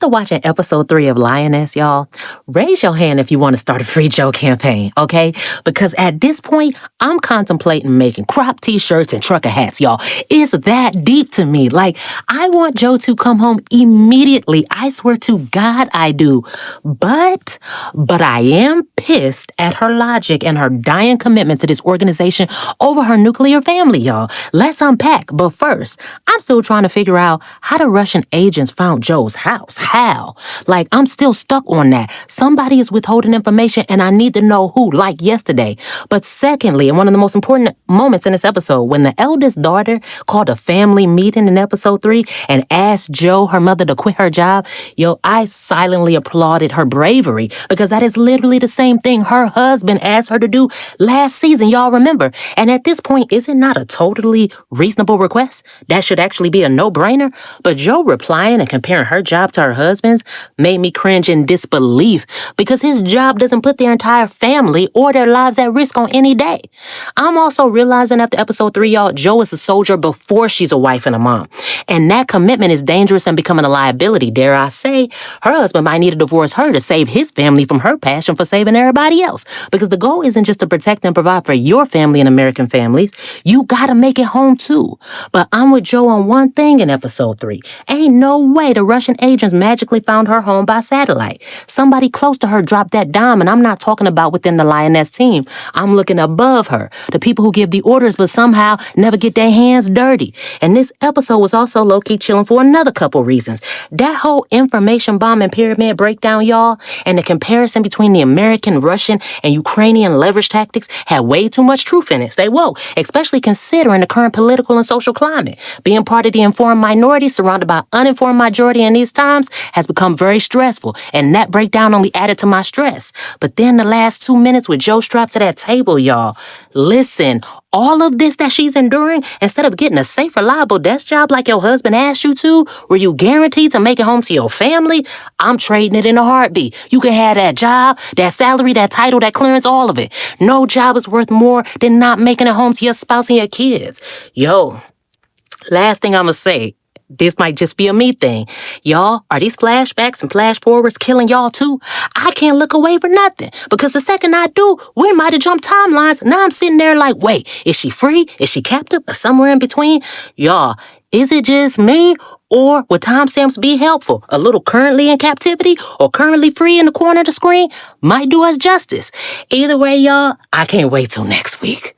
after watching episode 3 of Lioness, y'all, raise your hand if you want to start a free Joe campaign, okay? Because at this point, I'm contemplating making crop t-shirts and trucker hats, y'all. It's that deep to me. Like, I want Joe to come home immediately. I swear to God I do. But I am pissed at her logic and her dying commitment to this organization over her nuclear family, y'all. Let's unpack. But first, I'm still trying to figure out how the Russian agents found Joe's house. How? Like, I'm still stuck on that. Somebody is withholding information and I need to know who, like yesterday. But secondly, and one of the most important moments in this episode, when the eldest daughter called a family meeting in episode 3 and asked Joe, her mother, to quit her job, yo, I silently applauded her bravery because that is literally the same thing her husband asked her to do last season, y'all remember. And at this point, is it not a totally reasonable request? That should actually be a no-brainer. But Joe replying and comparing her job to her husband's made me cringe in disbelief because his job doesn't put their entire family or their lives at risk on any day. I'm also realizing after episode 3, y'all, Joe is a soldier before she's a wife and a mom. And that commitment is dangerous and becoming a liability, dare I say. Her husband might need to divorce her to save his family from her passion for saving everybody else. Because the goal isn't just to protect and provide for your family and American families. You gotta make it home too. But I'm with Joe on one thing in episode 3. Ain't no way the Russian agents magically found her home by satellite. Somebody close to her dropped that dime, and I'm not talking about within the Lioness team. I'm looking above her. The people who give the orders but somehow never get their hands dirty. And this episode was also low-key chilling for another couple reasons. That whole information bomb and pyramid breakdown, y'all, and the comparison between the American, Russian, and Ukrainian leverage tactics had way too much truth in it. Stay woke, especially considering the current political and social climate. Being part of the informed minority surrounded by uninformed majority in these times has become very stressful, and that breakdown only added to my stress. But then the last 2 minutes with Joe strapped to that table, y'all. Listen, all of this that she's enduring, instead of getting a safe, reliable desk job like your husband asked you to, where you guaranteed to make it home to your family, I'm trading it in a heartbeat. You can have that job, that salary, that title, that clearance, all of it. No job is worth more than not making it home to your spouse and your kids. Yo, last thing I'ma say, this might just be a me thing. Y'all, are these flashbacks and flash forwards killing y'all too? I can't look away for nothing because the second I do, we might have jumped timelines. Now I'm sitting there like, wait, is she free? Is she captive? Or somewhere in between? Y'all, is it just me? Or would timestamps be helpful? A little currently in captivity or currently free in the corner of the screen might do us justice. Either way, y'all, I can't wait till next week.